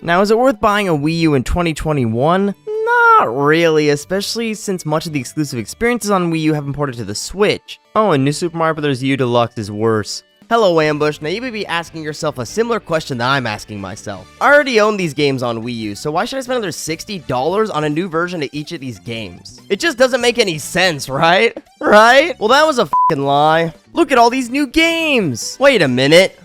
Now, is it worth buying a Wii U in 2021? Not really, especially since much of the exclusive experiences on Wii U have been ported to the Switch. Oh, and New Super Mario Bros. U Deluxe is worse. Hello Ambush, now you may be asking yourself a similar question that I'm asking myself. I already own these games on Wii U, so why should I spend another $60 on a new version of each of these games? It just doesn't make any sense, right? Right? Well, that was a fucking lie. Look at all these new games! Wait a minute.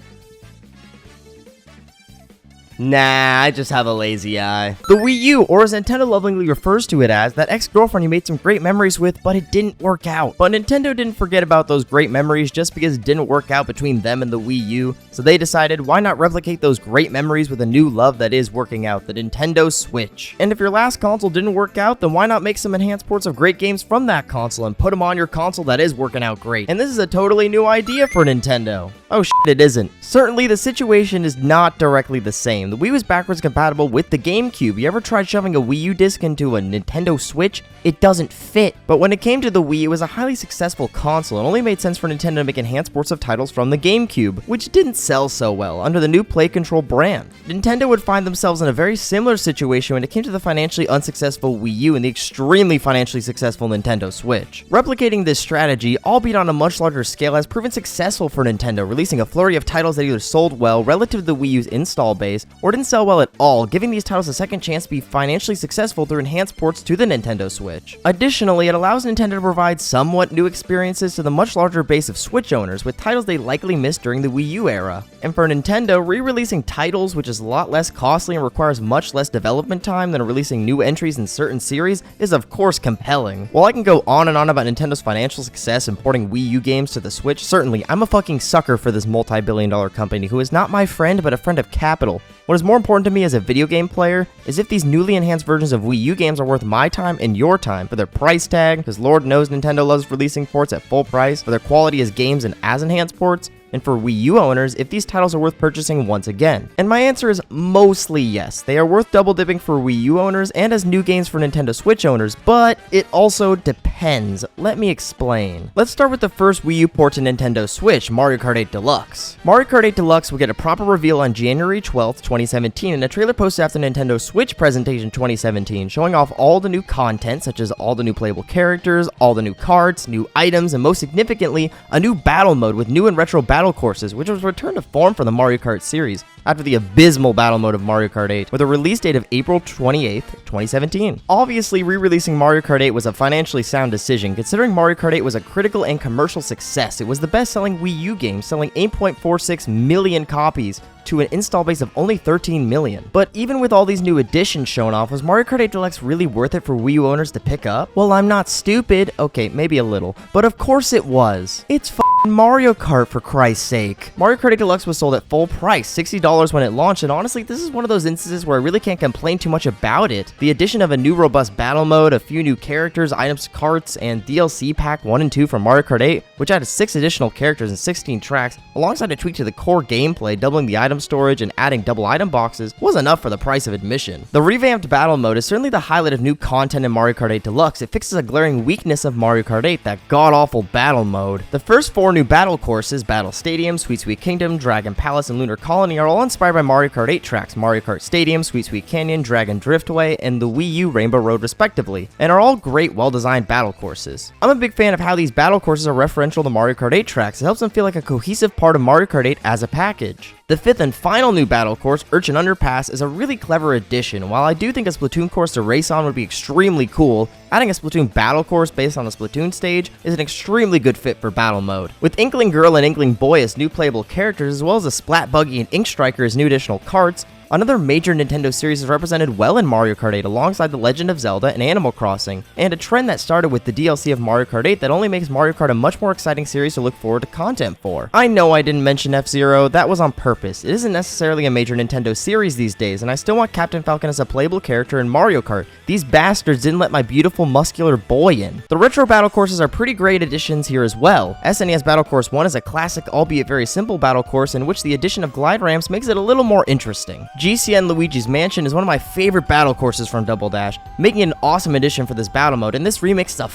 Nah, I just have a lazy eye. The Wii U, or as Nintendo lovingly refers to it as, that ex-girlfriend you made some great memories with, but it didn't work out. But Nintendo didn't forget about those great memories just because it didn't work out between them and the Wii U, so they decided why not replicate those great memories with a new love that is working out, the Nintendo Switch. And if your last console didn't work out, then why not make some enhanced ports of great games from that console and put them on your console that is working out great? And this is a totally new idea for Nintendo. Oh shit, it isn't. Certainly the situation is not directly the same. The Wii was backwards compatible with the GameCube. You ever tried shoving a Wii U disc into a Nintendo Switch? It doesn't fit. But when it came to the Wii, it was a highly successful console and only made sense for Nintendo to make enhanced ports of titles from the GameCube, which didn't sell so well under the new Play Control brand. Nintendo would find themselves in a very similar situation when it came to the financially unsuccessful Wii U and the extremely financially successful Nintendo Switch. Replicating this strategy, albeit on a much larger scale, has proven successful for Nintendo, releasing a flurry of titles that either sold well relative to the Wii U's install base or didn't sell well at all, giving these titles a second chance to be financially successful through enhanced ports to the Nintendo Switch. Additionally, it allows Nintendo to provide somewhat new experiences to the much larger base of Switch owners with titles they likely missed during the Wii U era. And for Nintendo, re-releasing titles, which is a lot less costly and requires much less development time than releasing new entries in certain series, is of course compelling. While I can go on and on about Nintendo's financial success in porting Wii U games to the Switch, certainly I'm a fucking sucker for this multi-billion-dollar company who is not my friend but a friend of capital. What is more important to me as a video game player is if these newly enhanced versions of Wii U games are worth my time and your time for their price tag, because Lord knows Nintendo loves releasing ports at full price, for their quality as games and as enhanced ports, and for Wii U owners if these titles are worth purchasing once again. And my answer is mostly yes. They are worth double dipping for Wii U owners and as new games for Nintendo Switch owners, but it also depends. Let me explain. Let's start with the first Wii U port to Nintendo Switch, Mario Kart 8 Deluxe. Mario Kart 8 Deluxe will get a proper reveal on January 12th, 2017, and a trailer posted after Nintendo Switch presentation 2017, showing off all the new content, such as all the new playable characters, all the new carts, new items, and most significantly, a new battle mode with new and retro battle courses, which was returned to form for the Mario Kart series after the abysmal battle mode of Mario Kart 8, with a release date of April 28th, 2017. Obviously, re-releasing Mario Kart 8 was a financially sound decision, considering Mario Kart 8 was a critical and commercial success. It was the best-selling Wii U game, selling 8.46 million copies to an install base of only 13 million. But even with all these new additions shown off, was Mario Kart 8 Deluxe really worth it for Wii U owners to pick up? Well, I'm not stupid. Okay, maybe a little. But of course it was. It's Mario Kart, for Christ's sake. Mario Kart 8 Deluxe was sold at full price, $60 when it launched, and honestly, this is one of those instances where I really can't complain too much about it. The addition of a new robust battle mode, a few new characters, items, carts, and DLC Pack 1 and 2 from Mario Kart 8, which added 6 additional characters and 16 tracks, alongside a tweak to the core gameplay, doubling the item storage and adding double item boxes, was enough for the price of admission. The revamped battle mode is certainly the highlight of new content in Mario Kart 8 Deluxe. It fixes a glaring weakness of Mario Kart 8, that god-awful battle mode. The first 4 new battle courses, Battle Stadium, Sweet Sweet Kingdom, Dragon Palace, and Lunar Colony, are all inspired by Mario Kart 8 tracks, Mario Kart Stadium, Sweet Sweet Canyon, Dragon Driftway, and the Wii U Rainbow Road respectively, and are all great, well-designed battle courses. I'm a big fan of how these battle courses are referential to Mario Kart 8 tracks. It helps them feel like a cohesive part of Mario Kart 8 as a package. The 5th and final new battle course, Urchin Underpass, is a really clever addition. While I do think a Splatoon course to race on would be extremely cool, adding a Splatoon battle course based on a Splatoon stage is an extremely good fit for battle mode. With Inkling Girl and Inkling Boy as new playable characters, as well as a Splat Buggy and Ink Striker as new additional carts, another major Nintendo series is represented well in Mario Kart 8 alongside The Legend of Zelda and Animal Crossing, and a trend that started with the DLC of Mario Kart 8 that only makes Mario Kart a much more exciting series to look forward to content for. I know I didn't mention F-Zero, that was on purpose. It isn't necessarily a major Nintendo series these days, and I still want Captain Falcon as a playable character in Mario Kart. These bastards didn't let my beautiful muscular boy in. The retro battle courses are pretty great additions here as well. SNES Battle Course 1 is a classic, albeit very simple battle course in which the addition of glide ramps makes it a little more interesting. GCN Luigi's Mansion is one of my favorite battle courses from Double Dash, making it an awesome addition for this battle mode, and this remix is a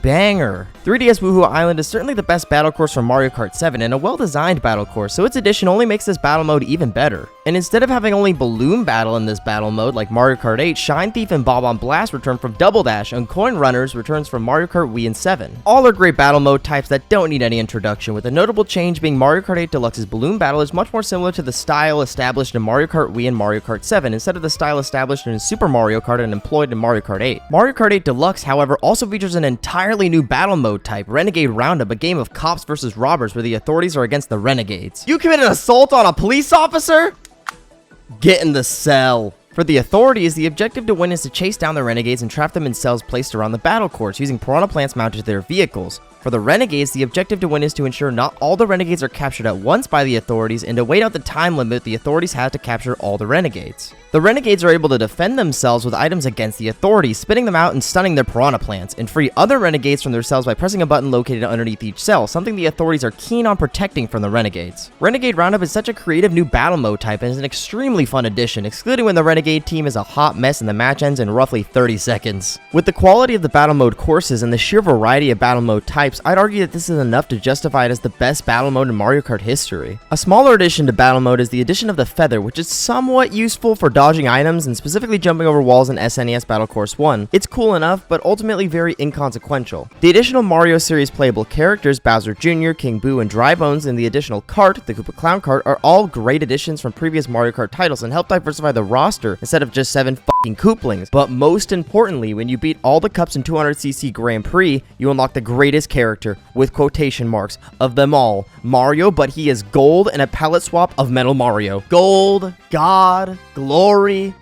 banger. 3DS Woohoo Island is certainly the best battle course from Mario Kart 7 and a well-designed battle course, so its addition only makes this battle mode even better. And instead of having only Balloon Battle in this battle mode like Mario Kart 8, Shine Thief and Bob on Blast return from Double Dash, and Coin Runners returns from Mario Kart Wii and 7. All are great battle mode types that don't need any introduction, with a notable change being Mario Kart 8 Deluxe's Balloon Battle is much more similar to the style established in Mario Kart Wii and Mario Kart 7, instead of the style established in Super Mario Kart and employed in Mario Kart 8. Mario Kart 8 Deluxe, however, also features an entirely new battle mode type, Renegade Roundup, a game of cops versus robbers where the authorities are against the renegades. You committed assault on a police officer? Get in the cell. For the authorities, the objective to win is to chase down the renegades and trap them in cells placed around the battle course using piranha plants mounted to their vehicles. For the renegades, the objective to win is to ensure not all the renegades are captured at once by the authorities and to wait out the time limit the authorities have to capture all the renegades. The renegades are able to defend themselves with items against the authorities, spitting them out and stunning their piranha plants, and free other renegades from their cells by pressing a button located underneath each cell, something the authorities are keen on protecting from the renegades. Renegade Roundup is such a creative new battle mode type and is an extremely fun addition, excluding when the renegade team is a hot mess and the match ends in roughly 30 seconds. With the quality of the battle mode courses and the sheer variety of battle mode types, I'd argue that this is enough to justify it as the best battle mode in Mario Kart history. A smaller addition to battle mode is the addition of the Feather, which is somewhat useful for dodging items and specifically jumping over walls in SNES Battle Course 1. It's cool enough, but ultimately very inconsequential. The additional Mario series playable characters, Bowser Jr., King Boo, and Dry Bones, and the additional Kart, the Koopa Clown Kart, are all great additions from previous Mario Kart titles and help diversify the roster instead of just 7 fucking Kooplings. But most importantly, when you beat all the cups in 200cc Grand Prix, you unlock the greatest character, with quotation marks, of them all, Mario, but he is gold and a palette swap of Metal Mario. Gold, God, glory,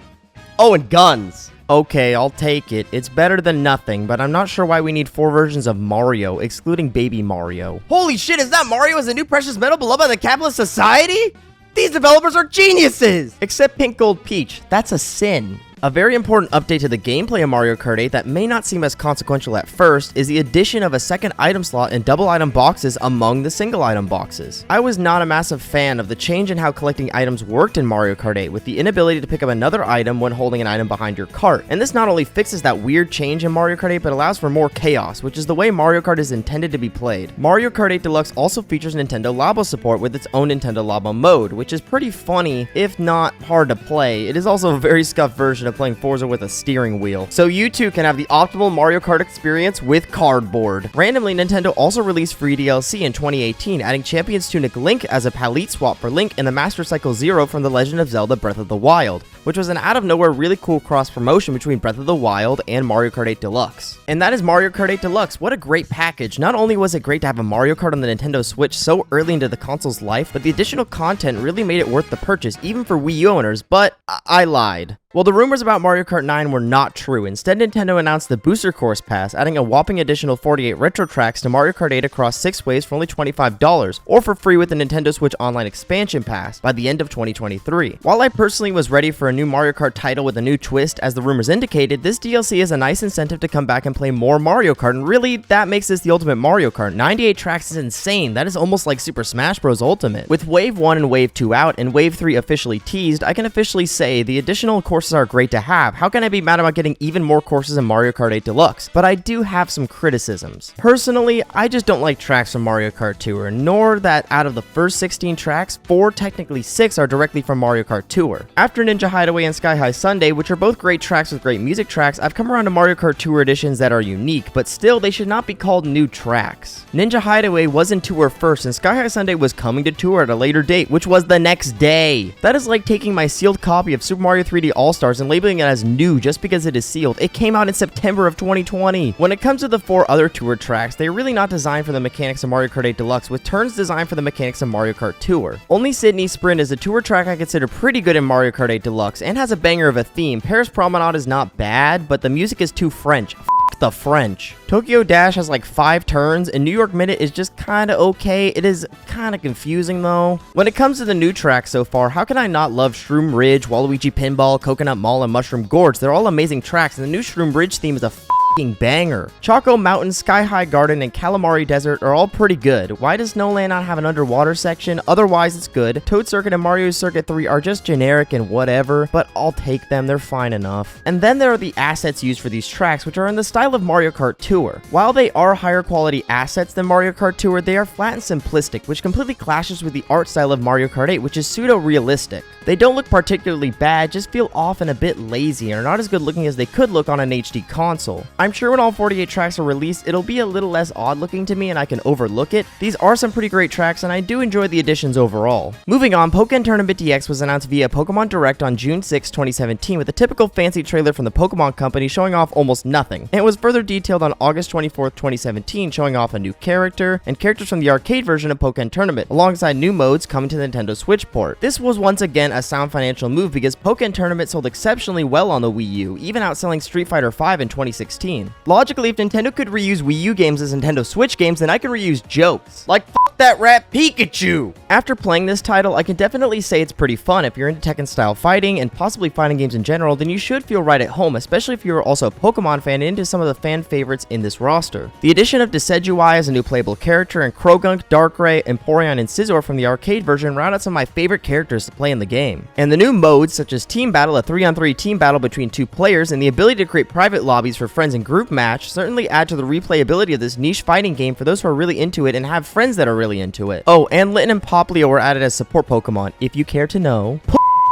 oh, and guns. Okay, I'll take it. It's better than nothing, but I'm not sure why we need 4 versions of Mario, excluding Baby Mario. Holy shit, is that Mario as a new precious metal beloved by the capitalist society? These developers are geniuses! Except Pink Gold Peach. That's a sin. A very important update to the gameplay of Mario Kart 8 that may not seem as consequential at first is the addition of a second item slot and double item boxes among the single item boxes. I was not a massive fan of the change in how collecting items worked in Mario Kart 8 with the inability to pick up another item when holding an item behind your cart, and this not only fixes that weird change in Mario Kart 8 but allows for more chaos, which is the way Mario Kart is intended to be played. Mario Kart 8 Deluxe also features Nintendo Labo support with its own Nintendo Labo mode, which is pretty funny, if not hard to play. It is also a very scuffed version of playing Forza with a steering wheel. So you too can have the optimal Mario Kart experience with cardboard. Randomly, Nintendo also released free DLC in 2018, adding Champion's Tunic Link as a palette swap for Link and the Master Cycle Zero from The Legend of Zelda Breath of the Wild, which was an out-of-nowhere really cool cross-promotion between Breath of the Wild and Mario Kart 8 Deluxe. And that is Mario Kart 8 Deluxe. What a great package. Not only was it great to have a Mario Kart on the Nintendo Switch so early into the console's life, but the additional content really made it worth the purchase, even for Wii U owners, but I lied. Well, the rumors about Mario Kart 9 were not true. Instead, Nintendo announced the Booster Course Pass, adding a whopping additional 48 retro tracks to Mario Kart 8 across 6 waves for only $25, or for free with the Nintendo Switch Online Expansion Pass by the end of 2023. While I personally was ready for a new Mario Kart title with a new twist, as the rumors indicated, this DLC is a nice incentive to come back and play more Mario Kart, and really, that makes this the ultimate Mario Kart. 98 tracks is insane. That is almost like Super Smash Bros. Ultimate. With Wave 1 and Wave 2 out, and Wave 3 officially teased, I can officially say the additional courses are great to have. How can I be mad about getting even more courses in Mario Kart 8 Deluxe? But I do have some criticisms. Personally, I just don't like tracks from Mario Kart Tour, nor that out of the first 16 tracks, 4, technically 6, are directly from Mario Kart Tour. After Ninja Hideaway and Sky High Sunday, which are both great tracks with great music tracks, I've come around to Mario Kart Tour editions that are unique, but still, they should not be called new tracks. Ninja Hideaway was in Tour first, and Sky High Sunday was coming to Tour at a later date, which was the next day. That is like taking my sealed copy of Super Mario 3D All-Stars and labeling it as new just because it is sealed. It came out in September of 2020. When it comes to the 4 other Tour tracks, they're really not designed for the mechanics of Mario Kart 8 Deluxe, with turns designed for the mechanics of Mario Kart Tour. Only Sydney Sprint is a Tour track I consider pretty good in Mario Kart 8 Deluxe, and has a banger of a theme. Paris Promenade is not bad, but the music is too French. The French. Tokyo Dash has like 5 turns, and New York Minute is just kinda okay. It is kinda confusing though. When it comes to the new tracks so far, how can I not love Shroom Ridge, Waluigi Pinball, Coconut Mall, and Mushroom Gorge? They're all amazing tracks, and the new Shroom Ridge theme is a banger. Choco Mountain, Sky High Garden, and Calamari Desert are all pretty good. Why does Snowland not have an underwater section? Otherwise, it's good. Toad Circuit and Mario Circuit 3 are just generic and whatever, but I'll take them, they're fine enough. And then there are the assets used for these tracks, which are in the style of Mario Kart Tour. While they are higher quality assets than Mario Kart Tour, they are flat and simplistic, which completely clashes with the art style of Mario Kart 8, which is pseudo-realistic. They don't look particularly bad, just feel off and a bit lazy, and are not as good looking as they could look on an HD console. I'm sure when all 48 tracks are released, it'll be a little less odd looking to me and I can overlook it. These are some pretty great tracks and I do enjoy the additions overall. Moving on, Pokken Tournament DX was announced via Pokemon Direct on June 6, 2017 with a typical fancy trailer from the Pokemon Company showing off almost nothing. And it was further detailed on August 24, 2017 showing off a new character and characters from the arcade version of Pokken Tournament alongside new modes coming to the Nintendo Switch port. This was once again a sound financial move because Pokken Tournament sold exceptionally well on the Wii U, even outselling Street Fighter V in 2016. Logically, if Nintendo could reuse Wii U games as Nintendo Switch games, then I can reuse jokes. Like, fuck that rat Pikachu! After playing this title, I can definitely say it's pretty fun. If you're into Tekken-style fighting, and possibly fighting games in general, then you should feel right at home, especially if you're also a Pokemon fan and into some of the fan favorites in this roster. The addition of Decidueye as a new playable character, and Krogunk, Darkrai, Empoleon, and Scizor from the arcade version round out some of my favorite characters to play in the game. And the new modes, such as Team Battle, a 3-on-3 team battle between two players, and the ability to create private lobbies for friends and group match, certainly add to the replayability of this niche fighting game for those who are really into it and have friends that are really into it. Oh, and Litten and Popplio were added as support Pokemon, if you care to know.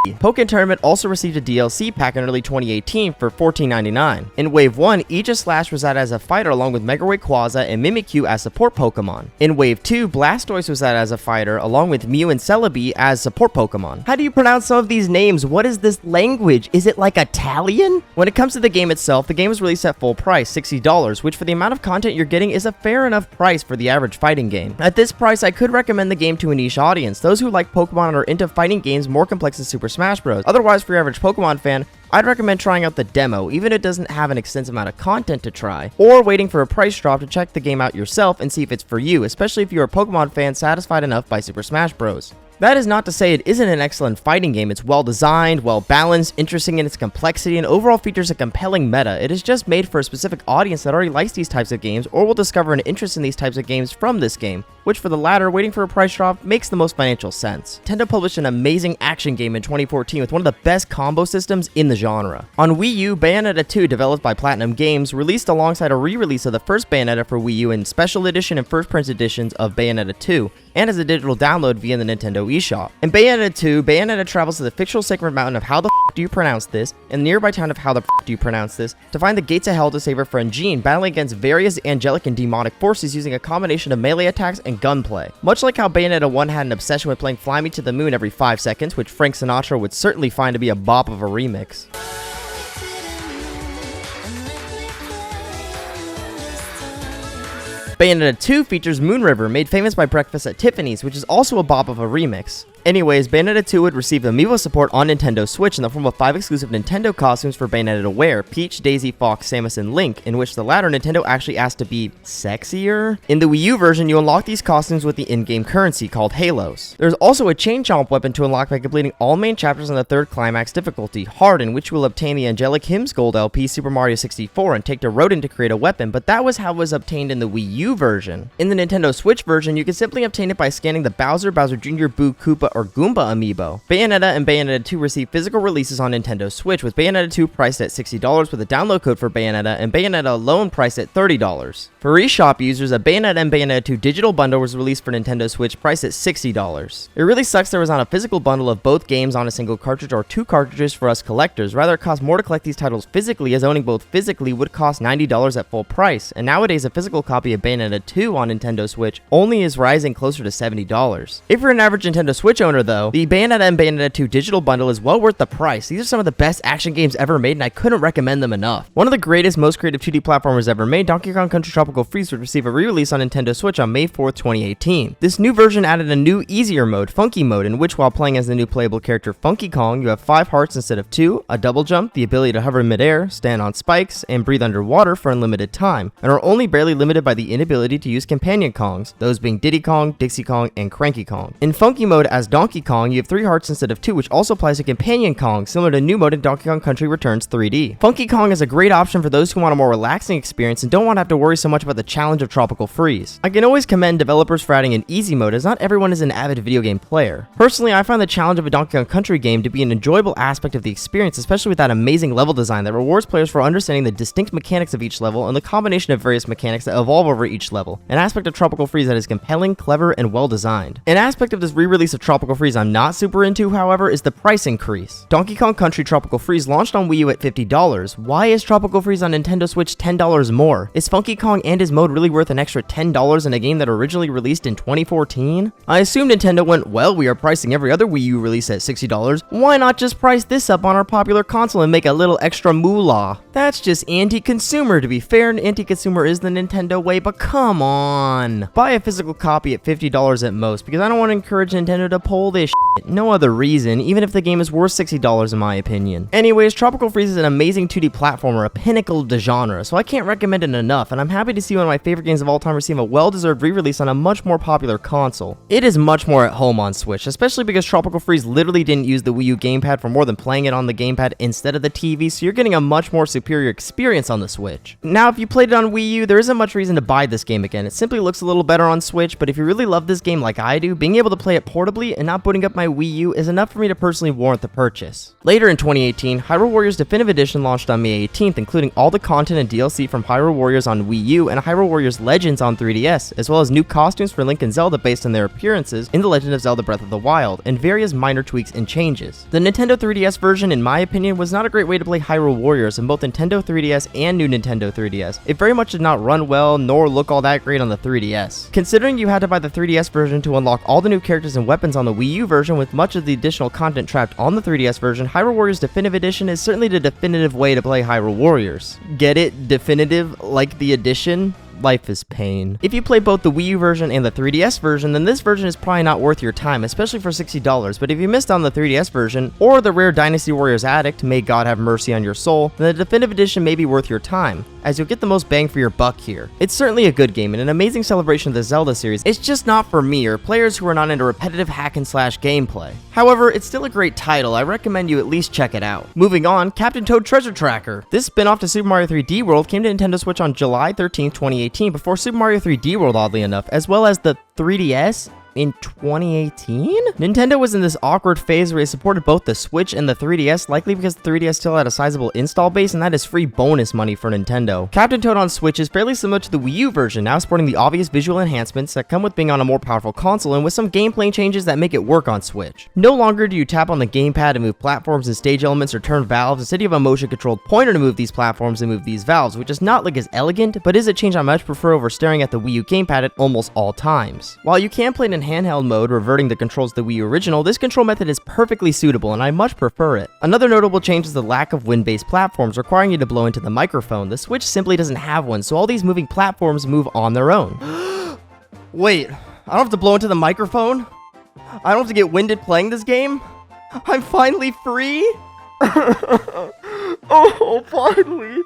Pokken Tournament also received a DLC pack in early 2018 for $14.99. In Wave 1, Aegislash was added as a fighter along with Mega Rayquaza and Mimikyu as support Pokemon. In Wave 2, Blastoise was added as a fighter along with Mew and Celebi as support Pokemon. How do you pronounce some of these names? What is this language? Is it like Italian? When it comes to the game itself, the game was released at full price, $60, which for the amount of content you're getting is a fair enough price for the average fighting game. At this price, I could recommend the game to a niche audience, those who like Pokemon and are into fighting games more complex than Super Smash Bros. Otherwise, for your average Pokemon fan, I'd recommend trying out the demo, even if it doesn't have an extensive amount of content to try, or waiting for a price drop to check the game out yourself and see if it's for you, especially if you're a Pokemon fan satisfied enough by Super Smash Bros. That is not to say it isn't an excellent fighting game. It's well designed, well balanced, interesting in its complexity, and overall features a compelling meta. It is just made for a specific audience that already likes these types of games or will discover an interest in these types of games from this game, which for the latter, waiting for a price drop makes the most financial sense. Nintendo published an amazing action game in 2014 with one of the best combo systems in the genre. On Wii U, Bayonetta 2, developed by Platinum Games, released alongside a re-release of the first Bayonetta for Wii U in Special Edition and First Print editions of Bayonetta 2, and as a digital download via the Nintendo eShop. In Bayonetta 2, Bayonetta travels to the fictional sacred mountain of how the f do you pronounce this, and the nearby town of how the f do you pronounce this, to find the gates of hell to save her friend Jean, battling against various angelic and demonic forces using a combination of melee attacks and gunplay. Much like how Bayonetta 1 had an obsession with playing Fly Me to the Moon every 5 seconds, which Frank Sinatra would certainly find to be a bop of a remix. Bayonetta 2 features Moon River, made famous by Breakfast at Tiffany's, which is also a bop of a remix. Anyways, Bayonetta 2 would receive amiibo support on Nintendo Switch in the form of 5 exclusive Nintendo costumes for Bayonetta to wear: Peach, Daisy, Fox, Samus, and Link, in which the latter Nintendo actually asked to be sexier. In the Wii U version, you unlock these costumes with the in-game currency called Halos. There's also a Chain Chomp weapon to unlock by completing all main chapters on the third Climax difficulty, Hard, in which you will obtain the Angelic Hymns Gold LP Super Mario 64 and take to Rodin to create a weapon, but that was how it was obtained in the Wii U version. In the Nintendo Switch version, you can simply obtain it by scanning the Bowser, Bowser Jr., Boo, Koopa, or Goomba amiibo. Bayonetta and Bayonetta 2 received physical releases on Nintendo Switch, with Bayonetta 2 priced at $60 with a download code for Bayonetta, and Bayonetta alone priced at $30. For eShop users, a Bayonetta and Bayonetta 2 digital bundle was released for Nintendo Switch, priced at $60. It really sucks there was not a physical bundle of both games on a single cartridge or 2 cartridges for us collectors. Rather, it costs more to collect these titles physically, as owning both physically would cost $90 at full price, and nowadays a physical copy of Bayonetta 2 on Nintendo Switch only is rising closer to $70. If you're an average Nintendo Switch owner though, the Bayonetta and Bayonetta 2 digital bundle is well worth the price. These are some of the best action games ever made, and I couldn't recommend them enough. One of the greatest, most creative 2D platformers ever made, Donkey Kong Country Tropical Freeze, would receive a re-release on Nintendo Switch on May 4th, 2018. This new version added a new, easier mode, Funky Mode, in which while playing as the new playable character Funky Kong, you have 5 hearts instead of 2, a double jump, the ability to hover in midair, stand on spikes, and breathe underwater for unlimited time, and are only barely limited by the inability to use companion Kongs, those being Diddy Kong, Dixie Kong, and Cranky Kong. In Funky Mode as Donkey Kong, you have 3 hearts instead of 2, which also applies to Companion Kong, similar to new mode in Donkey Kong Country Returns 3D. Funky Kong is a great option for those who want a more relaxing experience and don't want to have to worry so much about the challenge of Tropical Freeze. I can always commend developers for adding an easy mode, as not everyone is an avid video game player. Personally, I find the challenge of a Donkey Kong Country game to be an enjoyable aspect of the experience, especially with that amazing level design that rewards players for understanding the distinct mechanics of each level and the combination of various mechanics that evolve over each level, an aspect of Tropical Freeze that is compelling, clever, and well designed. An aspect of this re-release of Tropical Freeze I'm not super into, however, is the price increase. Donkey Kong Country Tropical Freeze launched on Wii U at $50. Why is Tropical Freeze on Nintendo Switch $10 more? Is Funky Kong and his mode really worth an extra $10 in a game that originally released in 2014? I assume Nintendo went, well, we are pricing every other Wii U release at $60. Why not just price this up on our popular console and make a little extra moolah? That's just anti-consumer. To be fair, anti-consumer is the Nintendo way, but come on. Buy a physical copy at $50 at most, because I don't want to encourage Nintendo to pull this shit. No other reason, even if the game is worth $60 in my opinion. Anyways, Tropical Freeze is an amazing 2D platformer, a pinnacle of the genre, so I can't recommend it enough, and I'm happy to see one of my favorite games of all time receive a well-deserved re-release on a much more popular console. It is much more at home on Switch, especially because Tropical Freeze literally didn't use the Wii U gamepad for more than playing it on the gamepad instead of the TV, so you're getting a much more superior experience on the Switch. Now, if you played it on Wii U, there isn't much reason to buy this game again. It simply looks a little better on Switch, but if you really love this game like I do, being able to play it portably and not booting up my Wii U is enough for me to personally warrant the purchase. Later in 2018, Hyrule Warriors Definitive Edition launched on May 18th, including all the content and DLC from Hyrule Warriors on Wii U and Hyrule Warriors Legends on 3DS, as well as new costumes for Link and Zelda based on their appearances in The Legend of Zelda Breath of the Wild, and various minor tweaks and changes. The Nintendo 3DS version, in my opinion, was not a great way to play Hyrule Warriors in both Nintendo 3DS and new Nintendo 3DS. It very much did not run well, nor look all that great on the 3DS. Considering you had to buy the 3DS version to unlock all the new characters and weapons on the Wii U version with much of the additional content trapped on the 3DS version, Hyrule Warriors Definitive Edition is certainly the definitive way to play Hyrule Warriors. Get it? Definitive? Like the edition? Life is pain. If you play both the Wii U version and the 3DS version, then this version is probably not worth your time, especially for $60, but if you missed on the 3DS version, or the rare Dynasty Warriors Addict, may God have mercy on your soul, then the Definitive Edition may be worth your time, as you'll get the most bang for your buck here. It's certainly a good game and an amazing celebration of the Zelda series. It's just not for me or players who are not into repetitive hack and slash gameplay. However, it's still a great title. I recommend you at least check it out. Moving on, Captain Toad Treasure Tracker. This spin-off to Super Mario 3D World came to Nintendo Switch on July 13th, 2018, before Super Mario 3D World, oddly enough, as well as the 3DS in 2018? Nintendo was in this awkward phase where they supported both the Switch and the 3DS, likely because the 3DS still had a sizable install base, and that is free bonus money for Nintendo. Captain Toad on Switch is fairly similar to the Wii U version, now sporting the obvious visual enhancements that come with being on a more powerful console, and with some gameplay changes that make it work on Switch. No longer do you tap on the gamepad to move platforms and stage elements or turn valves. Instead, you have a motion-controlled pointer to move these platforms and move these valves, which does not look as elegant, but is a change I much prefer over staring at the Wii U gamepad at almost all times. While you can play it in handheld mode, reverting the controls to the Wii U original, this control method is perfectly suitable, and I much prefer it. Another notable change is the lack of wind-based platforms requiring you to blow into the microphone. The Switch simply doesn't have one, so all these moving platforms move on their own. Wait, I don't have to blow into the microphone? I don't have to get winded playing this game? I'm finally free? Oh, finally.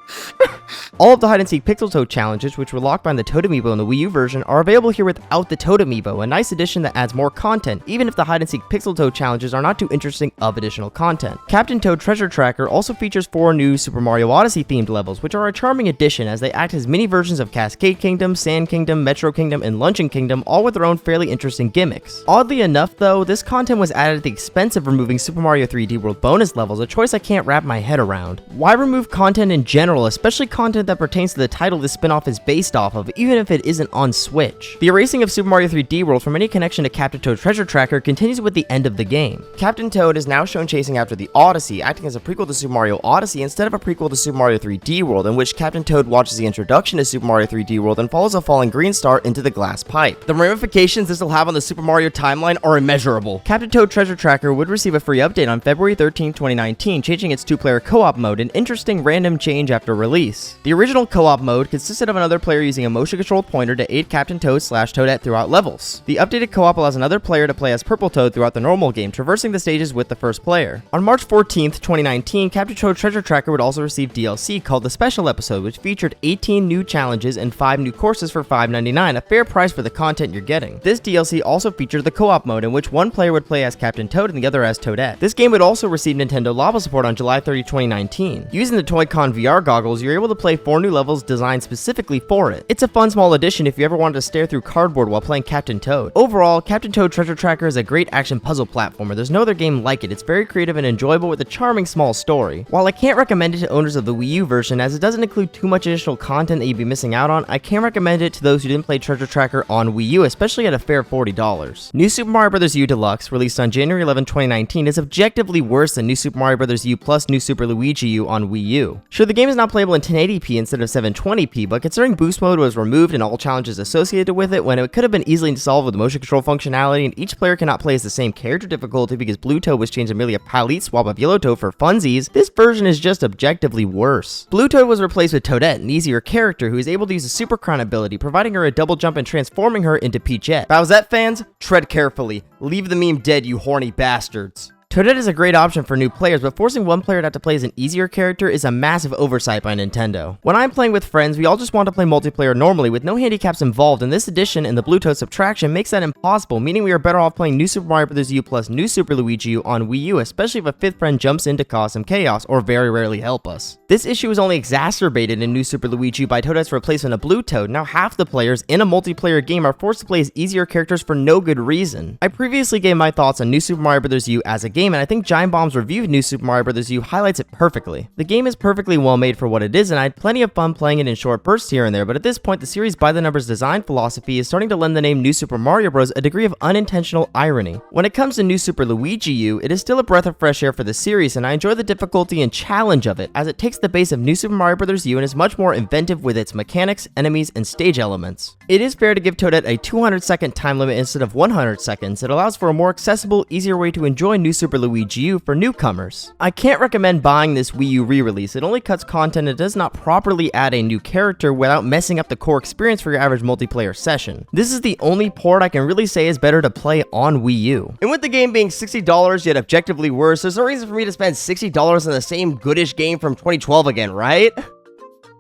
All of the hide-and-seek Pixel Toad challenges, which were locked behind the Toad Amiibo in the Wii U version, are available here without the Toad Amiibo, a nice addition that adds more content, even if the hide-and-seek Pixel Toad challenges are not too interesting of additional content. Captain Toad Treasure Tracker also features 4 new Super Mario Odyssey themed levels, which are a charming addition as they act as mini versions of Cascade Kingdom, Sand Kingdom, Metro Kingdom, and Luncheon Kingdom, all with their own fairly interesting gimmicks. Oddly enough, though, this content was added at the expense of removing Super Mario 3D World bonus levels, a choice I can't wrap my head around. Why remove content in general, especially content that pertains to the title this spin-off is based off of, even if it isn't on Switch? The erasing of Super Mario 3D World from any connection to Captain Toad Treasure Tracker continues with the end of the game. Captain Toad is now shown chasing after the Odyssey, acting as a prequel to Super Mario Odyssey instead of a prequel to Super Mario 3D World, in which Captain Toad watches the introduction to Super Mario 3D World and follows a falling green star into the glass pipe. The ramifications this will have on the Super Mario timeline are immeasurable. Captain Toad Treasure Tracker would receive a free update on February 13, 2019, changing its 2-player co-op mode, an interesting random change after release. The original co-op mode consisted of another player using a motion-controlled pointer to aid Captain Toad/Toadette throughout levels. The updated co-op allows another player to play as Purple Toad throughout the normal game, traversing the stages with the first player. On March 14th, 2019, Captain Toad Treasure Tracker would also receive DLC called the Special Episode, which featured 18 new challenges and 5 new courses for $5.99, a fair price for the content you're getting. This DLC also featured the co-op mode, in which one player would play as Captain Toad and the other as Toadette. This game would also receive Nintendo Lava support on July 30, 2019. Using the Toy-Con VR goggles, you're able to play 4 new levels designed specifically for it. It's a fun small addition if you ever wanted to stare through cardboard while playing Captain Toad. Overall, Captain Toad Treasure Tracker is a great action puzzle platformer. There's no other game like it. It's very creative and enjoyable with a charming small story. While I can't recommend it to owners of the Wii U version, as it doesn't include too much additional content that you'd be missing out on, I can recommend it to those who didn't play Treasure Tracker on Wii U, especially at a fair $40. New Super Mario Bros. U Deluxe, released on January 11, 2019, is objectively worse than New Super Mario Bros. U plus New Super Luigi U on Wii U. Sure, the game is now playable in 1080p instead of 720p, but considering Boost Mode was removed and all challenges associated with it, when it could have been easily solved with motion control functionality, and each player cannot play as the same character difficulty because Blue Toad was changed to merely a palette swap of Yellow Toad for funsies, this version is just objectively worse. Blue Toad was replaced with Toadette, an easier character who is able to use a Super Crown ability, providing her a double jump and transforming her into Peachette. Bowsette fans, tread carefully. Leave the meme dead, you horny bastards. Toadette is a great option for new players, but forcing one player to have to play as an easier character is a massive oversight by Nintendo. When I'm playing with friends, we all just want to play multiplayer normally with no handicaps involved, and this addition and the Blue Toad subtraction makes that impossible, meaning we are better off playing New Super Mario Bros. U plus New Super Luigi U on Wii U, especially if a fifth friend jumps in to cause some chaos or very rarely help us. This issue is only exacerbated in New Super Luigi U by Toadette's replacement of Blue Toad. Now half the players in a multiplayer game are forced to play as easier characters for no good reason. I previously gave my thoughts on New Super Mario Bros. U as a game, and I think Giant Bomb's review of New Super Mario Bros. U highlights it perfectly. The game is perfectly well made for what it is, and I had plenty of fun playing it in short bursts here and there, but at this point the series by the numbers design philosophy is starting to lend the name New Super Mario Bros. A degree of unintentional irony. When it comes to New Super Luigi U, it is still a breath of fresh air for the series, and I enjoy the difficulty and challenge of it, as it takes the base of New Super Mario Bros. U and is much more inventive with its mechanics, enemies, and stage elements. It is fair to give Toadette a 200-second time limit instead of 100 seconds. It allows for a more accessible, easier way to enjoy New Super Luigi U for newcomers. I can't recommend buying this Wii U re-release. It only cuts content and does not properly add a new character without messing up the core experience for your average multiplayer session. This is the only port I can really say is better to play on Wii U. And with the game being $60 yet objectively worse, there's no reason for me to spend $60 on the same goodish game from 2012 again, right?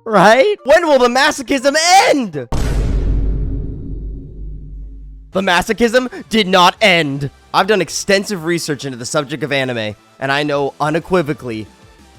Right? When will the masochism end? The masochism did not end. I've done extensive research into the subject of anime, and I know unequivocally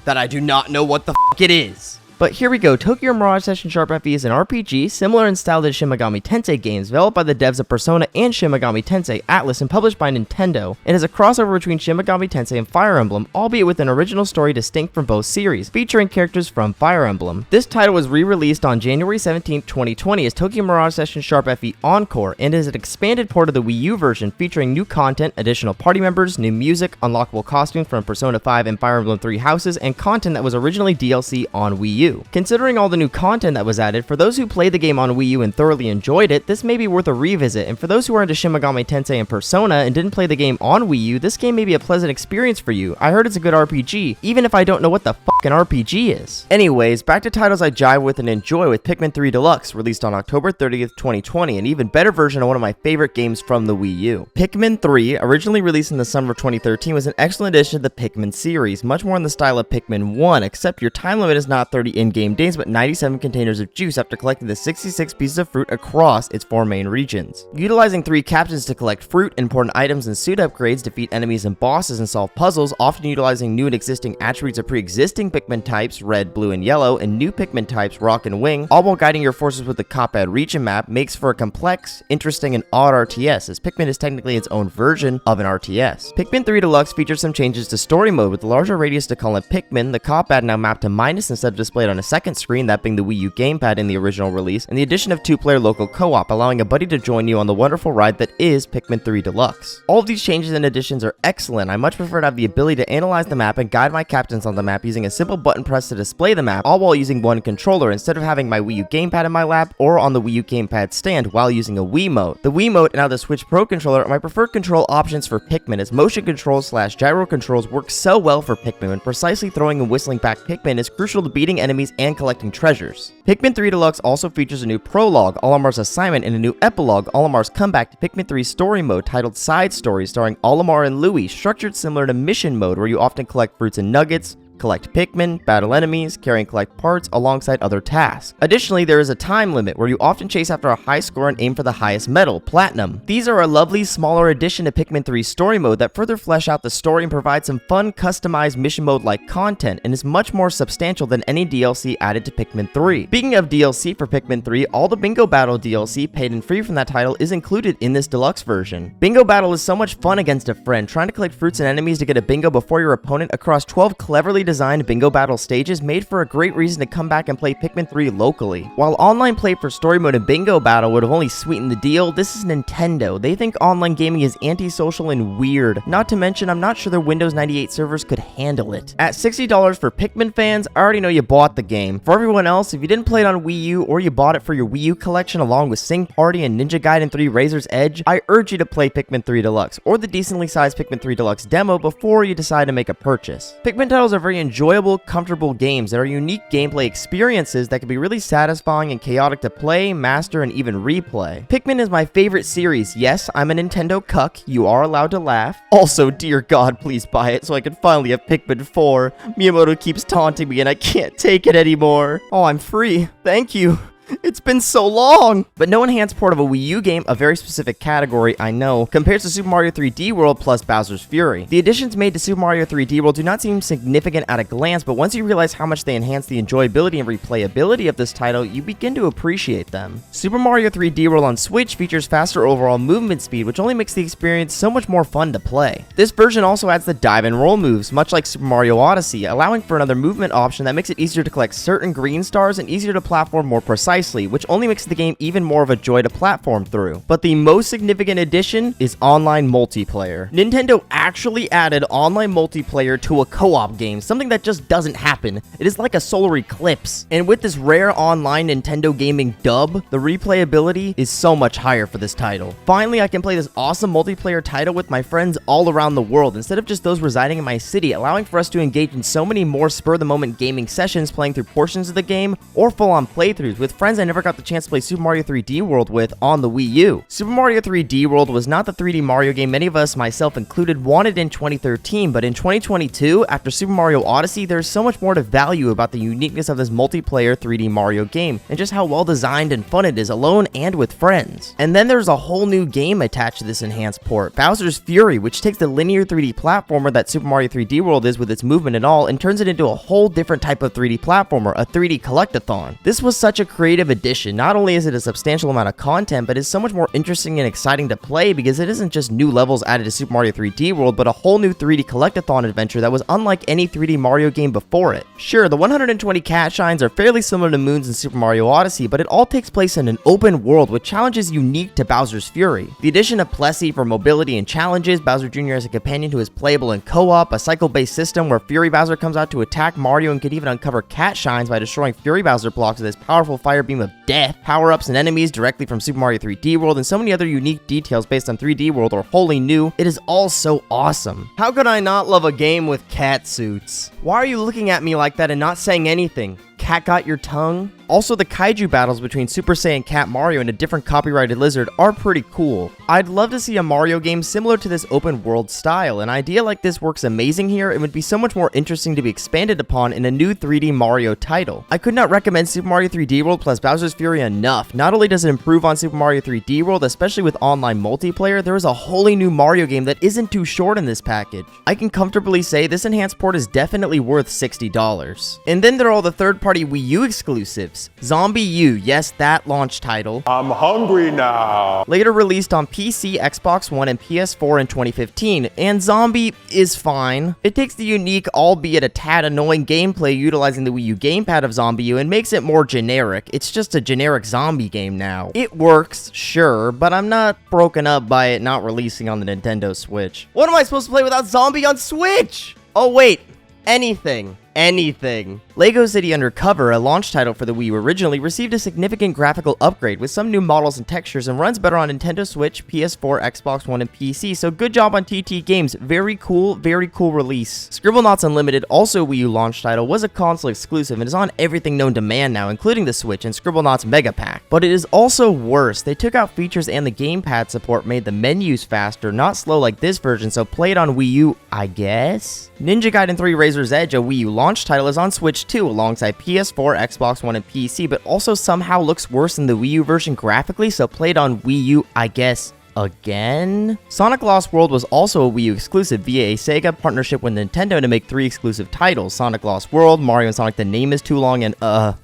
that I do not know what the f it is. But here we go. Tokyo Mirage Session Sharp FE is an RPG similar in style to Shin Megami Tensei games, developed by the devs of Persona and Shin Megami Tensei Atlas and published by Nintendo. It is a crossover between Shin Megami Tensei and Fire Emblem, albeit with an original story distinct from both series, featuring characters from Fire Emblem. This title was re-released on January 17, 2020 as Tokyo Mirage Session Sharp FE Encore, and is an expanded port of the Wii U version featuring new content, additional party members, new music, unlockable costumes from Persona 5 and Fire Emblem 3 houses, and content that was originally DLC on Wii U. Considering all the new content that was added, for those who played the game on Wii U and thoroughly enjoyed it, this may be worth a revisit, and for those who are into Shin Megami Tensei and Persona and didn't play the game on Wii U, this game may be a pleasant experience for you. I heard it's a good RPG, even if I don't know what the fuck an RPG is. Anyways, back to titles I jive with and enjoy with Pikmin 3 Deluxe, released on October 30th, 2020, an even better version of one of my favorite games from the Wii U. Pikmin 3, originally released in the summer of 2013, was an excellent addition to the Pikmin series, much more in the style of Pikmin 1, except your time limit is not 30 in-game days, but 97 containers of juice after collecting the 66 pieces of fruit across its 4 main regions. Utilizing 3 captains to collect fruit, important items, and suit upgrades, defeat enemies and bosses, and solve puzzles, often utilizing new and existing attributes of pre-existing Pikmin types, red, blue, and yellow, and new Pikmin types, rock and wing, all while guiding your forces with the Copad region map, makes for a complex, interesting, and odd RTS, as Pikmin is technically its own version of an RTS. Pikmin 3 Deluxe features some changes to story mode, with the larger radius to call in Pikmin, the Copad now mapped to minus instead of displayed on a second screen, that being the Wii U gamepad in the original release, and the addition of 2-player local co-op, allowing a buddy to join you on the wonderful ride that is Pikmin 3 Deluxe. All of these changes and additions are excellent. I much prefer to have the ability to analyze the map and guide my captains on the map using a simple button press to display the map, all while using one controller instead of having my Wii U gamepad in my lap or on the Wii U gamepad stand while using a Wiimote. The Wiimote and now the Switch Pro controller are my preferred control options for Pikmin, as motion controls / gyro controls work so well for Pikmin when precisely throwing and whistling back Pikmin is crucial to beating enemies and collecting treasures. Pikmin 3 Deluxe also features a new prologue, Olimar's assignment, and a new epilogue, Olimar's comeback to Pikmin 3 story mode titled Side Stories, starring Olimar and Louie, structured similar to mission mode where you often collect fruits and nuggets, collect Pikmin, battle enemies, carry and collect parts alongside other tasks. Additionally, there is a time limit where you often chase after a high score and aim for the highest medal, Platinum. These are a lovely, smaller addition to Pikmin 3's story mode that further flesh out the story and provide some fun, customized mission mode-like content, and is much more substantial than any DLC added to Pikmin 3. Speaking of DLC for Pikmin 3, all the Bingo Battle DLC, paid and free from that title, is included in this deluxe version. Bingo Battle is so much fun against a friend, trying to collect fruits and enemies to get a bingo before your opponent across 12 cleverly designed Bingo Battle stages made for a great reason to come back and play Pikmin 3 locally. While online play for story mode and Bingo Battle would have only sweetened the deal, this is Nintendo. They think online gaming is antisocial and weird. Not to mention, I'm not sure their Windows 98 servers could handle it. At $60 for Pikmin fans, I already know you bought the game. For everyone else, if you didn't play it on Wii U or you bought it for your Wii U collection along with Sing Party and Ninja Gaiden 3 Razor's Edge, I urge you to play Pikmin 3 Deluxe or the decently sized Pikmin 3 Deluxe demo before you decide to make a purchase. Pikmin titles are very enjoyable, comfortable games that are unique gameplay experiences that can be really satisfying and chaotic to play, master, and even replay. Pikmin is my favorite series. Yes, I'm a Nintendo cuck. You are allowed to laugh. Also, dear God, please buy it so I can finally have Pikmin 4. Miyamoto keeps taunting me and I can't take it anymore. Oh, I'm free. Thank you. It's been so long! But no enhanced port of a Wii U game, a very specific category, I know, compares to Super Mario 3D World plus Bowser's Fury. The additions made to Super Mario 3D World do not seem significant at a glance, but once you realize how much they enhance the enjoyability and replayability of this title, you begin to appreciate them. Super Mario 3D World on Switch features faster overall movement speed, which only makes the experience so much more fun to play. This version also adds the dive and roll moves, much like Super Mario Odyssey, allowing for another movement option that makes it easier to collect certain green stars and easier to platform more precisely, which only makes the game even more of a joy to platform through. But the most significant addition is online multiplayer. Nintendo actually added online multiplayer to a co-op game, something that just doesn't happen. It is like a solar eclipse. And with this rare online Nintendo gaming dub, the replayability is so much higher for this title. Finally, I can play this awesome multiplayer title with my friends all around the world, instead of just those residing in my city, allowing for us to engage in so many more spur-of-the-moment gaming sessions, playing through portions of the game, or full-on playthroughs with friends I never got the chance to play Super Mario 3D World with on the Wii U. Super Mario 3D World was not the 3D Mario game many of us, myself included, wanted in 2013, but in 2022, after Super Mario Odyssey, there's so much more to value about the uniqueness of this multiplayer 3D Mario game, and just how well designed and fun it is alone and with friends. And then there's a whole new game attached to this enhanced port, Bowser's Fury, which takes the linear 3D platformer that Super Mario 3D World is with its movement and all, and turns it into a whole different type of 3D platformer, a 3D collectathon. This was such a creative addition. Not only is it a substantial amount of content, but it's so much more interesting and exciting to play because it isn't just new levels added to Super Mario 3D World, but a whole new 3D collectathon adventure that was unlike any 3D Mario game before it. Sure, the 120 cat shines are fairly similar to moons in Super Mario Odyssey, but it all takes place in an open world with challenges unique to Bowser's Fury. The addition of Plessy for mobility and challenges, Bowser Jr. as a companion who is playable in co-op, a cycle-based system where Fury Bowser comes out to attack Mario and can even uncover cat shines by destroying Fury Bowser blocks with his powerful fire beam of death, power-ups and enemies directly from Super Mario 3D World, and so many other unique details based on 3D World or wholly new. It is all so awesome. How could I not love a game with cat suits? Why are you looking at me like that and not saying anything? Cat got your tongue? Also, the kaiju battles between Super Saiyan Cat Mario and a different copyrighted lizard are pretty cool. I'd love to see a Mario game similar to this open world style. An idea like this works amazing here and would be so much more interesting to be expanded upon in a new 3D Mario title. I could not recommend Super Mario 3D World plus Bowser's Fury enough. Not only does it improve on Super Mario 3D World, especially with online multiplayer, there is a wholly new Mario game that isn't too short in this package. I can comfortably say this enhanced port is definitely worth $60. And then there are all the third-party Wii U exclusives. Zombie U, yes, that launch title. I'm hungry now. Later released on PC, Xbox One, and PS4 in 2015, and Zombie is fine. It takes the unique, albeit a tad annoying gameplay utilizing the Wii U gamepad of Zombie U and makes it more generic. It's just a generic zombie game now. It works, sure, but I'm not broken up by it not releasing on the Nintendo Switch. What am I supposed to play without Zombie on Switch? Oh wait, anything. anything. LEGO City Undercover, a launch title for the Wii U originally, received a significant graphical upgrade with some new models and textures and runs better on Nintendo Switch, PS4, Xbox One, and PC, so good job on TT Games. Very cool release. Scribblenauts Unlimited, also a Wii U launch title, was a console exclusive and is on everything known to man now, including the Switch and Scribblenauts Mega Pack. But it is also worse. They took out features and the gamepad support made the menus faster, not slow like this version, so play it on Wii U, I guess? Ninja Gaiden 3 Razor's Edge, a Wii U launch title, is on Switch too, alongside PS4, Xbox One, and PC, but also somehow looks worse than the Wii U version graphically, so play it on Wii U, I guess. Again? Sonic Lost World was also a Wii U exclusive via a Sega partnership with Nintendo to make 3 exclusive titles: Sonic Lost World, Mario and Sonic The Name Is Too Long, and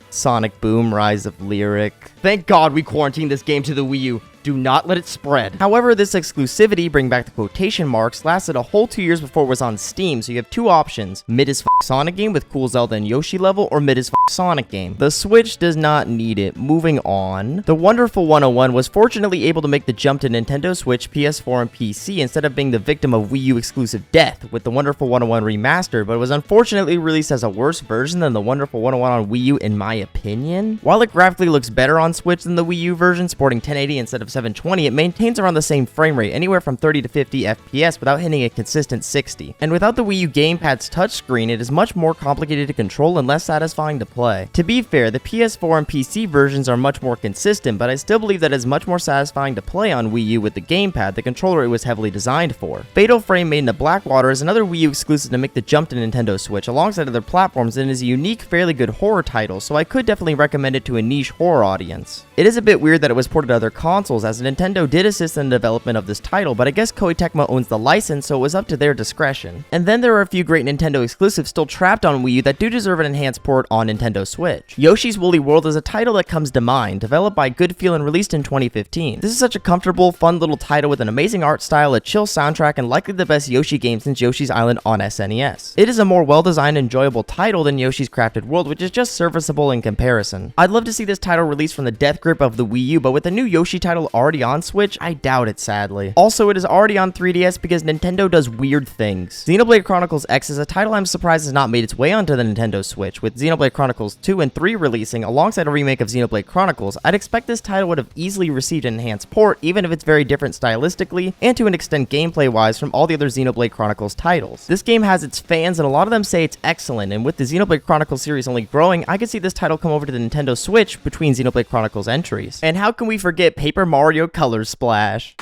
Sonic Boom Rise of Lyric. Thank God we quarantined this game to the Wii U. Do not let it spread. However, this exclusivity, bring back the quotation marks, lasted a whole 2 years before it was on Steam, so you have 2 options: mid as f Sonic game with cool Zelda and Yoshi level, or mid as f Sonic game. The Switch does not need it. Moving on. The Wonderful 101 was fortunately able to make the jump to Nintendo Switch, PS4, and PC instead of being the victim of Wii U exclusive death with the Wonderful 101 remastered, but it was unfortunately released as a worse version than the Wonderful 101 on Wii U in my opinion. While it graphically looks better on Switch than the Wii U version, sporting 1080 instead of 720, it maintains around the same frame rate, anywhere from 30 to 50 FPS without hitting a consistent 60. And without the Wii U gamepad's touchscreen, it is much more complicated to control and less satisfying to play. To be fair, the PS4 and PC versions are much more consistent, but I still believe that it is much more satisfying to play on Wii U with the gamepad, the controller it was heavily designed for. Fatal Frame Made in the Blackwater is another Wii U exclusive to make the jump to Nintendo Switch alongside other platforms, and is a unique, fairly good horror title, so I could definitely recommend it to a niche horror audience. It is a bit weird that it was ported to other consoles, as Nintendo did assist in the development of this title, but I guess Koei Tecmo owns the license, so it was up to their discretion. And then there are a few great Nintendo exclusives still trapped on Wii U that do deserve an enhanced port on Nintendo Switch. Yoshi's Woolly World is a title that comes to mind, developed by Good Feel and released in 2015. This is such a comfortable, fun little title with an amazing art style, a chill soundtrack, and likely the best Yoshi game since Yoshi's Island on SNES. It is a more well-designed, enjoyable title than Yoshi's Crafted World, which is just serviceable in comparison. I'd love to see this title released from the death grip of the Wii U, but with a new Yoshi title already on Switch, I doubt it, sadly. Also, it is already on 3DS because Nintendo does weird things. Xenoblade Chronicles X is a title I'm surprised has not made its way onto the Nintendo Switch, with Xenoblade Chronicles 2 and 3 releasing alongside a remake of Xenoblade Chronicles. I'd expect this title would have easily received an enhanced port, even if it's very different stylistically, and to an extent gameplay-wise from all the other Xenoblade Chronicles titles. This game has its fans, and a lot of them say it's excellent, and with the Xenoblade Chronicles series only growing, I could see this title come over to the Nintendo Switch between Xenoblade Chronicles entries. And how can we forget Paper Mario Color Splash?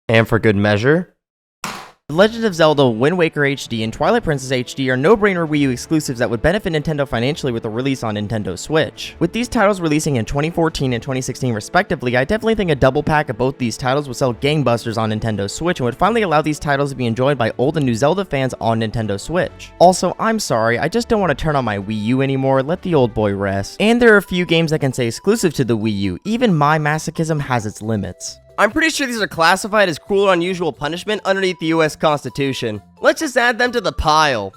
And for good measure, The Legend of Zelda, Wind Waker HD, and Twilight Princess HD are no-brainer Wii U exclusives that would benefit Nintendo financially with a release on Nintendo Switch. With these titles releasing in 2014 and 2016 respectively, I definitely think a double pack of both these titles would sell gangbusters on Nintendo Switch and would finally allow these titles to be enjoyed by old and new Zelda fans on Nintendo Switch. Also, I'm sorry, I just don't want to turn on my Wii U anymore, let the old boy rest. And there are a few games that can say exclusive to the Wii U, even my masochism has its limits. I'm pretty sure these are classified as cruel or unusual punishment underneath the US Constitution. Let's just add them to the pile.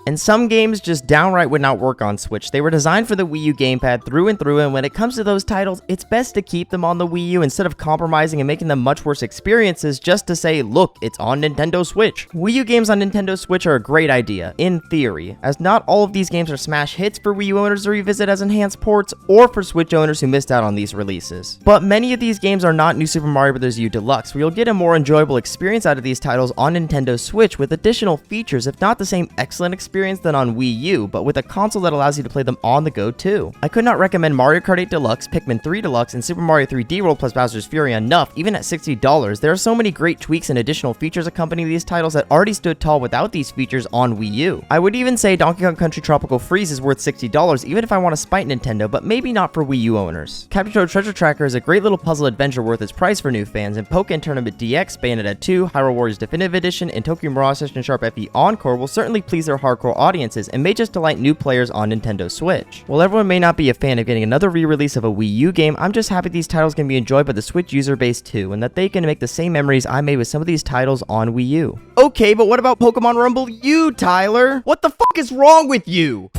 And some games just downright would not work on Switch. They were designed for the Wii U gamepad through and through, and when it comes to those titles, it's best to keep them on the Wii U instead of compromising and making them much worse experiences just to say, look, it's on Nintendo Switch. Wii U games on Nintendo Switch are a great idea, in theory, as not all of these games are smash hits for Wii U owners to revisit as enhanced ports, or for Switch owners who missed out on these releases. But many of these games are not New Super Mario Bros. U Deluxe, where you'll get a more enjoyable experience out of these titles on Nintendo Switch with additional features, if not the same excellent experience than on Wii U, but with a console that allows you to play them on the go too. I could not recommend Mario Kart 8 Deluxe, Pikmin 3 Deluxe, and Super Mario 3D World plus Bowser's Fury enough, even at $60. There are so many great tweaks and additional features accompanying these titles that already stood tall without these features on Wii U. I would even say Donkey Kong Country Tropical Freeze is worth $60, even if I want to spite Nintendo, but maybe not for Wii U owners. Captain Toad Treasure Tracker is a great little puzzle adventure worth its price for new fans, and Pokken Tournament DX, Bayonetta 2, Hyrule Warriors Definitive Edition, and Tokyo Mirage Session Sharp FE Encore will certainly please their hardcore audiences, and may just delight new players on Nintendo Switch. While everyone may not be a fan of getting another re-release of a Wii U game, I'm just happy these titles can be enjoyed by the Switch user base too, and that they can make the same memories I made with some of these titles on Wii U. Okay, but what about Pokemon Rumble U, Tyler? What the fuck is wrong with you?